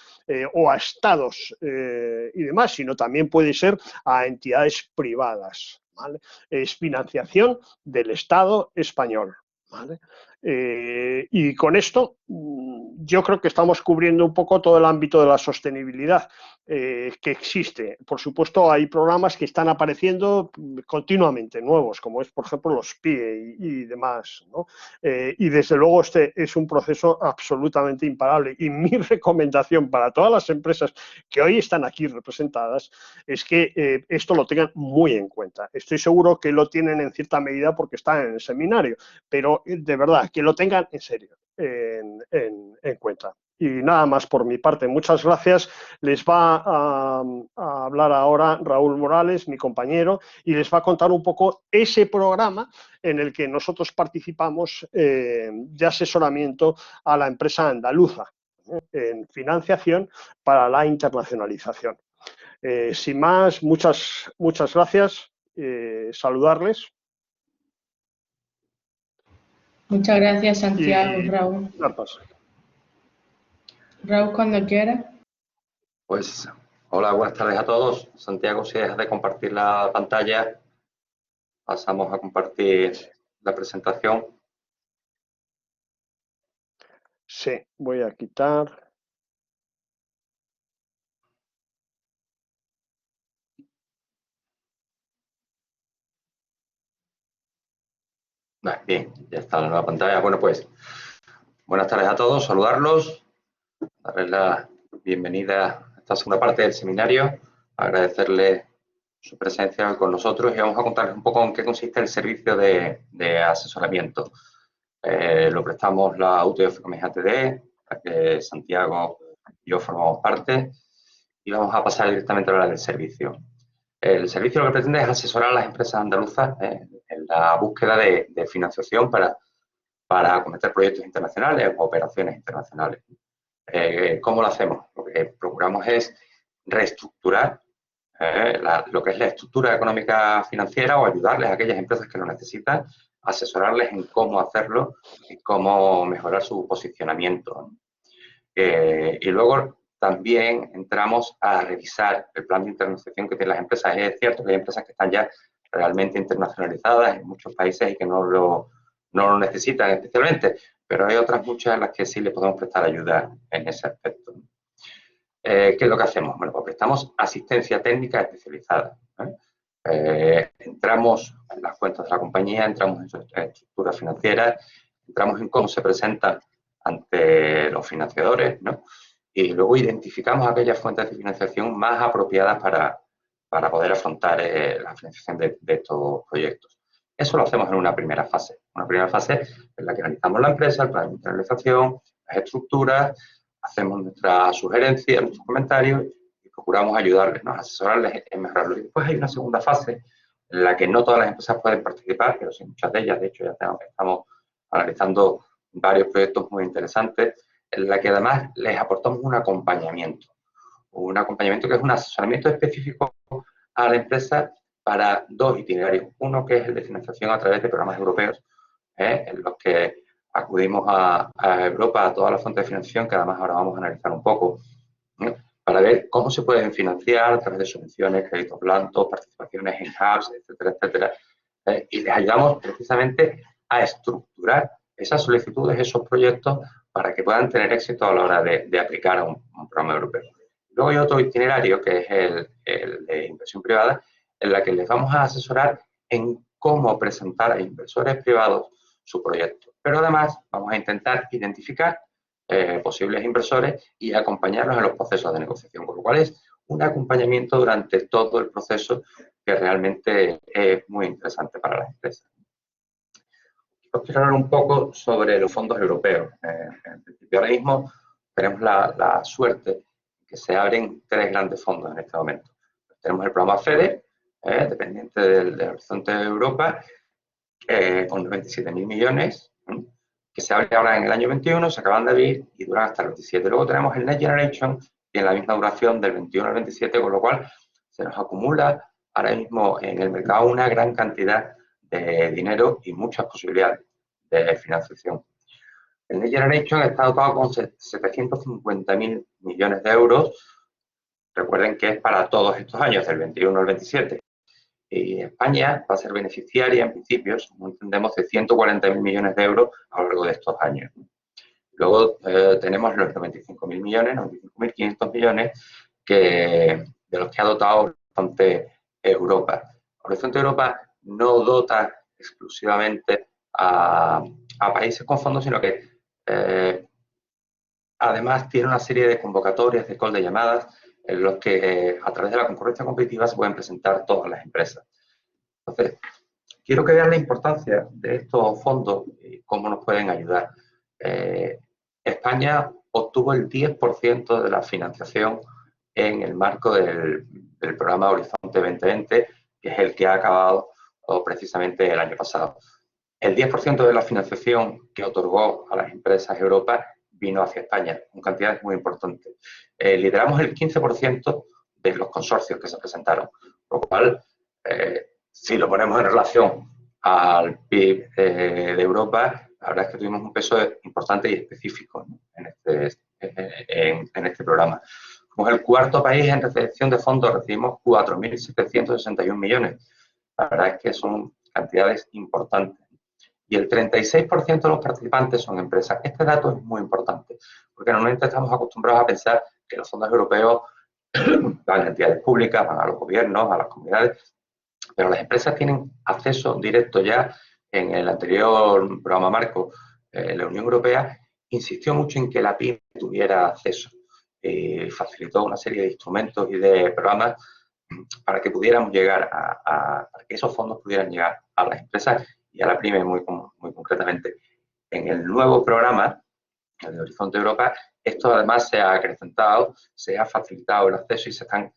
o a estados y demás, sino también puede ser a entidades privadas, ¿vale? Es financiación del Estado español, ¿vale? Y con esto yo creo que estamos cubriendo un poco todo el ámbito de la sostenibilidad que existe. Por supuesto, hay programas que están apareciendo continuamente, nuevos, como es, por ejemplo, los PIE y demás, ¿no? Y desde luego este es un proceso absolutamente imparable. Y mi recomendación para todas las empresas que hoy están aquí representadas es que esto lo tengan muy en cuenta. Estoy seguro que lo tienen en cierta medida porque están en el seminario, pero de verdad, que lo tengan en serio, en cuenta. Y nada más por mi parte. Muchas gracias. Les va a hablar ahora Raúl Morales, mi compañero, y les va a contar un poco ese programa en el que nosotros participamos de asesoramiento a la empresa andaluza en financiación para la internacionalización. Sin más, muchas gracias. Saludarles. Muchas gracias, Santiago. Y Raúl. dar paso. Raúl, cuando quiera. Pues, hola, buenas tardes a todos. Santiago, si dejas de compartir la pantalla, pasamos a compartir la presentación. Sí, voy a quitar. Vale, bien, ya está la nueva pantalla. Bueno, pues, buenas tardes a todos, saludarlos, darles la bienvenida a esta segunda parte del seminario, agradecerles su presencia hoy con nosotros y vamos a contarles un poco en qué consiste el servicio de asesoramiento. Lo prestamos la UTF ATD, a que Santiago y yo formamos parte, y vamos a pasar directamente a hablar del servicio. El servicio lo que pretende es asesorar a las empresas andaluzas en la búsqueda de financiación para acometer proyectos internacionales o operaciones internacionales. ¿Cómo lo hacemos? Lo que procuramos es reestructurar lo que es la estructura económica financiera o ayudarles a aquellas empresas que lo necesitan, asesorarles en cómo hacerlo y cómo mejorar su posicionamiento. Y luego también entramos a revisar el plan de internacionalización que tienen las empresas. Es cierto que hay empresas que están ya realmente internacionalizadas en muchos países y que no lo necesitan especialmente, pero hay otras muchas en las que sí les podemos prestar ayuda en ese aspecto. ¿Qué es lo que hacemos? Bueno, pues prestamos asistencia técnica especializada. Entramos en las cuentas de la compañía, entramos en sus estructuras financieras, entramos en cómo se presentan ante los financiadores, ¿no? Y luego identificamos aquellas fuentes de financiación más apropiadas para poder afrontar la financiación de estos proyectos. Eso lo hacemos en una primera fase. Una primera fase en la que analizamos la empresa, el plan de internalización, las estructuras, hacemos nuestras sugerencias, nuestros comentarios y procuramos ayudarles, ¿no? Asesorarles en mejorarlo. Y después hay una segunda fase en la que no todas las empresas pueden participar, pero sí muchas de ellas. De hecho, ya estamos analizando varios proyectos muy interesantes, en la que además les aportamos un acompañamiento que es un asesoramiento específico a la empresa para dos itinerarios. Uno que es el de financiación a través de programas europeos, en los que acudimos a Europa, a todas las fuentes de financiación, que además ahora vamos a analizar un poco, ¿no? Para ver cómo se pueden financiar a través de subvenciones, créditos blandos, participaciones en hubs, etcétera, etcétera. Y les ayudamos precisamente a estructurar esas solicitudes, esos proyectos, para que puedan tener éxito a la hora de aplicar a un programa europeo. Luego hay otro itinerario, que es el de inversión privada, en la que les vamos a asesorar en cómo presentar a inversores privados su proyecto. Pero además vamos a intentar identificar posibles inversores y acompañarlos en los procesos de negociación, con lo cual es un acompañamiento durante todo el proceso que realmente es muy interesante para las empresas. Os quiero hablar un poco sobre los fondos europeos. En principio, ahora mismo tenemos la suerte que se abren tres grandes fondos en este momento. Tenemos el programa FEDER, dependiente del Horizonte de Europa, con 97.000 millones, que se abre ahora en el año 21, se acaban de abrir y duran hasta el 27. Luego tenemos el Next Generation, que tiene la misma duración del 21 al 27, con lo cual se nos acumula ahora mismo en el mercado una gran cantidad de dinero y muchas posibilidades de financiación. El Next Generation está dotado con 750.000 millones de euros. Recuerden que es para todos estos años, del 21 al 27. Y España va a ser beneficiaria, en principio, como entendemos, de 140.000 millones de euros a lo largo de estos años. Luego tenemos los 95.000 millones, 95.500 millones, de los que ha dotado Horizonte Europa. Horizonte Europa no dota exclusivamente a países con fondos, sino que además tiene una serie de convocatorias, de call de llamadas, en los que a través de la concurrencia competitiva se pueden presentar todas las empresas. Entonces, quiero que vean la importancia de estos fondos y cómo nos pueden ayudar. España obtuvo el 10% de la financiación en el marco del programa Horizonte 2020, que es el que ha acabado precisamente el año pasado. El 10% de la financiación que otorgó a las empresas Europa vino hacia España, con cantidades muy importantes. Lideramos el 15% de los consorcios que se presentaron. Por lo cual, si lo ponemos en relación al PIB de Europa, la verdad es que tuvimos un peso importante y específico, ¿no?, en este programa. Como es el cuarto país en recepción de fondos, recibimos 4.761 millones. La verdad es que son cantidades importantes. Y el 36% de los participantes son empresas. Este dato es muy importante, porque normalmente estamos acostumbrados a pensar que los fondos europeos van a entidades públicas, van a los gobiernos, a las comunidades, pero las empresas tienen acceso directo ya. En el anterior programa marco, la Unión Europea insistió mucho en que la PYME tuviera acceso. Facilitó una serie de instrumentos y de programas para que pudiéramos llegar para que esos fondos pudieran llegar a las empresas y a la PYME muy concretamente. En el nuevo programa, el de Horizonte Europa, esto además se ha acrecentado, se ha facilitado el acceso y se están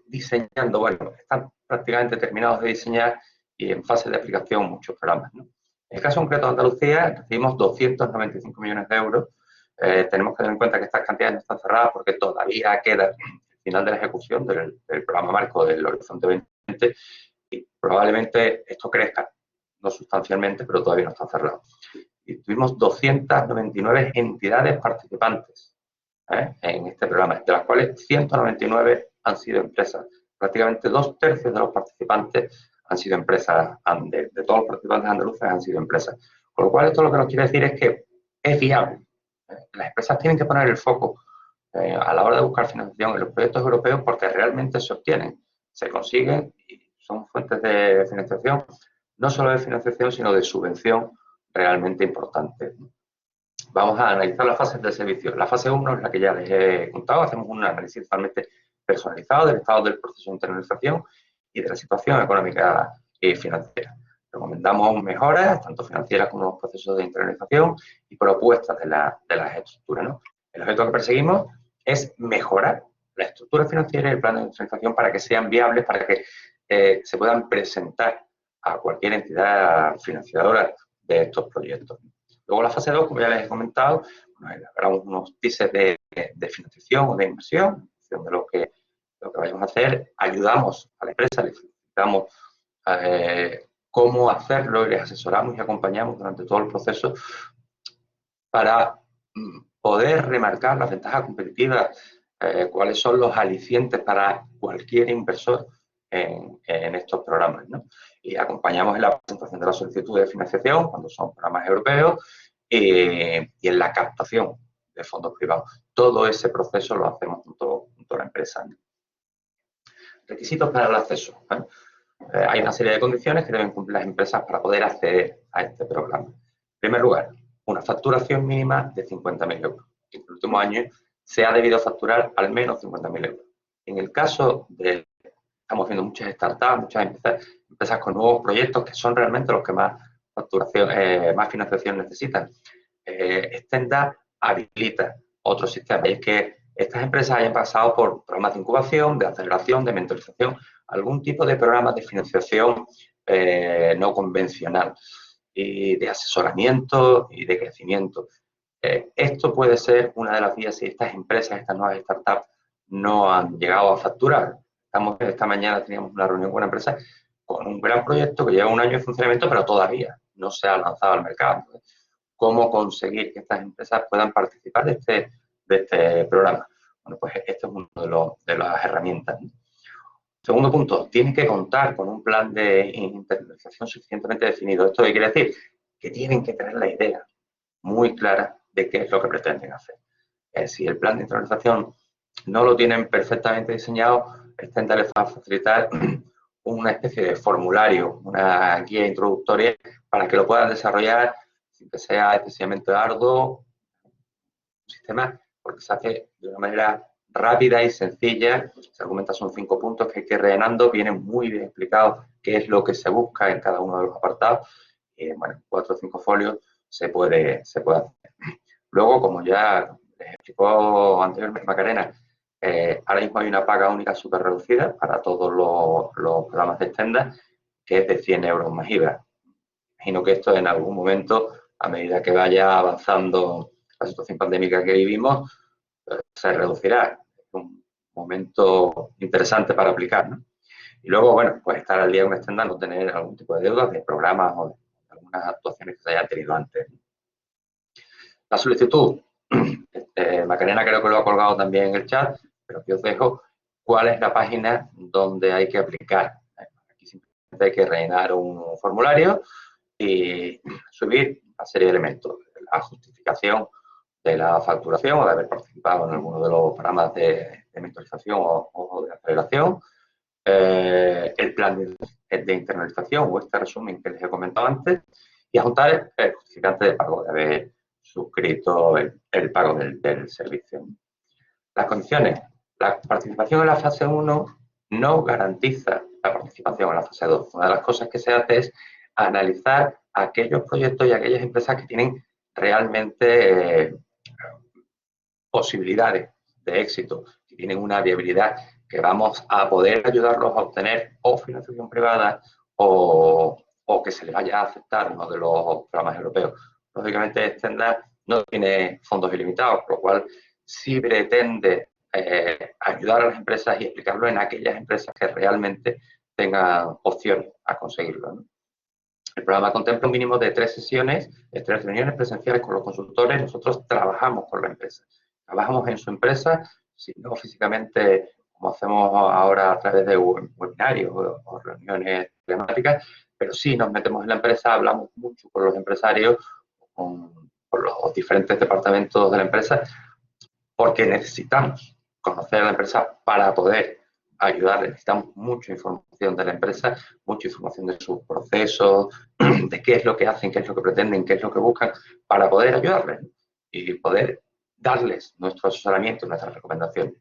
diseñando, bueno, están prácticamente terminados de diseñar y en fase de aplicación muchos programas, ¿no? En el caso concreto de Andalucía, recibimos 295 millones de euros. Tenemos que tener en cuenta que estas cantidades no están cerradas porque todavía queda el final de la ejecución del programa marco del Horizonte 2020 y probablemente esto crezca, no sustancialmente, pero todavía no está cerrado. Y tuvimos 299 entidades participantes en este programa, de las cuales 199 han sido empresas. Prácticamente 2/3 de los participantes han sido empresas, de todos los participantes andaluces han sido empresas. Con lo cual, esto lo que nos quiere decir es que es viable. Las empresas tienen que poner el foco a la hora de buscar financiación en los proyectos europeos porque realmente se obtienen, se consiguen y son fuentes de financiación, no solo de financiación, sino de subvención realmente importantes. Vamos a analizar las fases del servicio. La fase 1 es la que ya les he contado. Hacemos un análisis totalmente personalizado del estado del proceso de internalización y de la situación económica y financiera. Recomendamos mejoras, tanto financieras como los procesos de internalización y propuestas de las estructuras, ¿no? El objeto que perseguimos es mejorar la estructura financiera y el plan de internalización para que sean viables, para que se puedan presentar a cualquier entidad financiadora de estos proyectos. Luego la fase 2, como ya les he comentado, elaboramos unos teasers de financiación o de inversión, en función de lo que vayamos a hacer, ayudamos a la empresa, les explicamos cómo hacerlo y les asesoramos y acompañamos durante todo el proceso para poder remarcar las ventajas competitivas, cuáles son los alicientes para cualquier inversor en estos programas, ¿no? Y acompañamos en la presentación de la solicitud de financiación cuando son programas europeos y en la captación de fondos privados. Todo ese proceso lo hacemos junto a la empresa, ¿no? Requisitos para el acceso, ¿eh? Hay una serie de condiciones que deben cumplir las empresas para poder acceder a este programa. En primer lugar, una facturación mínima de 50.000 euros. En el último año se ha debido facturar al menos 50.000 euros. En el caso de, estamos viendo muchas startups, muchas empresas con nuevos proyectos que son realmente los que más facturación, más financiación necesitan. Stenda habilita otro sistema y es que estas empresas hayan pasado por programas de incubación, de aceleración, de mentorización, algún tipo de programa de financiación no convencional y de asesoramiento y de crecimiento. Esto puede ser una de las vías si estas empresas, estas nuevas startups, no han llegado a facturar. Esta mañana teníamos una reunión con una empresa con un gran proyecto que lleva un año de funcionamiento, pero todavía no se ha lanzado al mercado. ¿Cómo conseguir que estas empresas puedan participar de este programa? Bueno, pues este es uno de las herramientas, ¿no? Segundo punto, tienen que contar con un plan de internalización suficientemente definido. ¿Esto qué quiere decir? Que tienen que tener la idea muy clara de qué es lo que pretenden hacer. Si el plan de internalización no lo tienen perfectamente diseñado, Stenda les va a facilitar una especie de formulario, una guía introductoria para que lo puedan desarrollar sin que sea excesivamente arduo, un sistema porque se hace de una manera rápida y sencilla. Se argumenta, son 5 puntos que hay que ir rellenando, viene muy bien explicado qué es lo que se busca en cada uno de los apartados. Bueno, 4 o 5 folios se puede hacer. Luego, como ya les explicó anteriormente Macarena, ahora mismo hay una paga única súper reducida para todos los programas de Stenda, que es de 100 euros más IVA. Imagino que esto en algún momento, a medida que vaya avanzando la situación pandémica que vivimos, se reducirá. Un momento interesante para aplicar, ¿no? Y luego, bueno, pues estar al día con Extenda, no tener algún tipo de deudas de programas o de algunas actuaciones que se hayan tenido antes. La solicitud, Macarena creo que lo ha colgado también en el chat, pero aquí os dejo cuál es la página donde hay que aplicar. Aquí simplemente hay que rellenar un formulario y subir una serie de elementos. La justificación de la facturación o de haber participado en alguno de los programas de mentorización o de aceleración, el plan de internalización o este resumen que les he comentado antes, y adjuntar el justificante de pago, de haber suscrito el pago del servicio. Las condiciones. La participación en la fase 1 no garantiza la participación en la fase 2. Una de las cosas que se hace es analizar aquellos proyectos y aquellas empresas que tienen realmente posibilidades de éxito, que tienen una viabilidad, que vamos a poder ayudarlos a obtener o financiación privada o que se les vaya a aceptar uno de los programas europeos. Lógicamente, Extenda no tiene fondos ilimitados, por lo cual sí pretende ayudar a las empresas y explicarlo en aquellas empresas que realmente tengan opciones a conseguirlo, ¿no? El programa contempla un mínimo de 3 sesiones, 3 reuniones presenciales con los consultores. Nosotros trabajamos con la empresa. Trabajamos en su empresa, si no físicamente, como hacemos ahora a través de webinarios o reuniones temáticas, pero sí nos metemos en la empresa, hablamos mucho con los empresarios, con los diferentes departamentos de la empresa, porque necesitamos conocer a la empresa para poder ayudarles. Necesitamos mucha información de la empresa, mucha información de sus procesos, de qué es lo que hacen, qué es lo que pretenden, qué es lo que buscan, para poder ayudarles y poder darles nuestro asesoramiento, nuestras recomendaciones.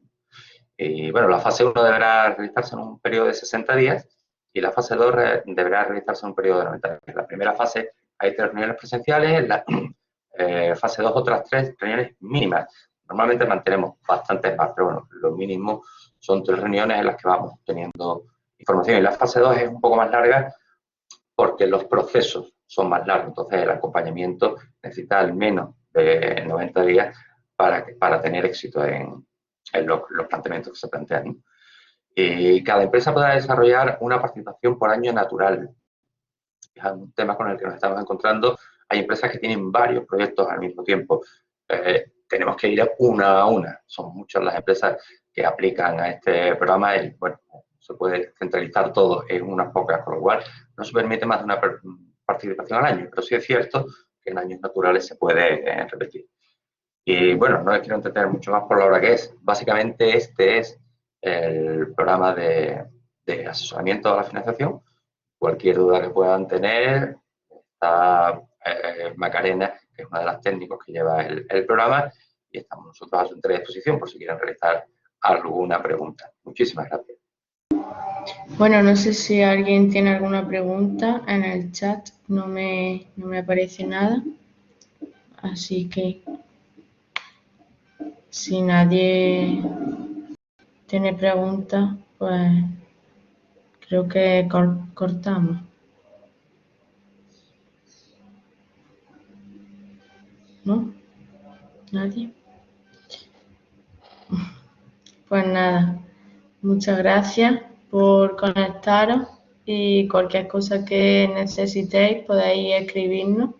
Y bueno, la fase 1 deberá realizarse en un periodo de 60 días y la fase 2 deberá realizarse en un periodo de 90 días. En la primera fase hay 3 reuniones presenciales, en la fase 2 otras 3 reuniones mínimas. Normalmente mantenemos bastantes más, pero bueno, lo mínimo son 3 reuniones en las que vamos teniendo información. Y la fase 2 es un poco más larga porque los procesos son más largos, entonces el acompañamiento necesita al menos de 90 días para tener éxito en los planteamientos que se plantean. Y cada empresa podrá desarrollar una participación por año natural. Es un tema con el que nos estamos encontrando. Hay empresas que tienen varios proyectos al mismo tiempo. Tenemos que ir una a una. Son muchas las empresas que aplican a este programa y, bueno, se puede centralizar todo en unas pocas, con lo cual no se permite más de una participación al año, pero sí es cierto que en años naturales se puede repetir. Y bueno, no les quiero entretener mucho más por la hora que es. Básicamente este es el programa de asesoramiento a la financiación. Cualquier duda que puedan tener, está Macarena, que es una de las técnicos que lleva el programa, y estamos nosotros a su entera disposición por si quieren realizar alguna pregunta. Muchísimas gracias. Bueno, no sé si alguien tiene alguna pregunta en el chat, no me aparece nada, así que si nadie tiene preguntas, pues creo que cortamos. ¿No? ¿Nadie? Pues nada, muchas gracias por conectaros y cualquier cosa que necesitéis podéis escribirnos.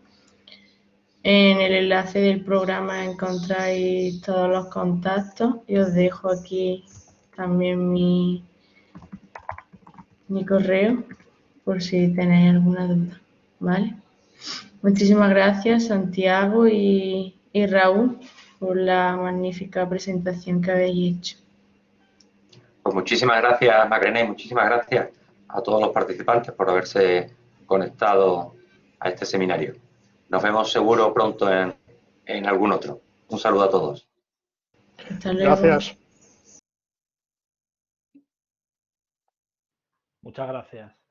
En el enlace del programa encontráis todos los contactos y os dejo aquí también mi correo por si tenéis alguna duda, ¿vale? Muchísimas gracias, Santiago y Raúl, por la magnífica presentación que habéis hecho. Pues muchísimas gracias, Macarena, y muchísimas gracias a todos los participantes por haberse conectado a este seminario. Nos vemos seguro pronto en algún otro. Un saludo a todos. Hasta luego. Gracias. Muchas gracias.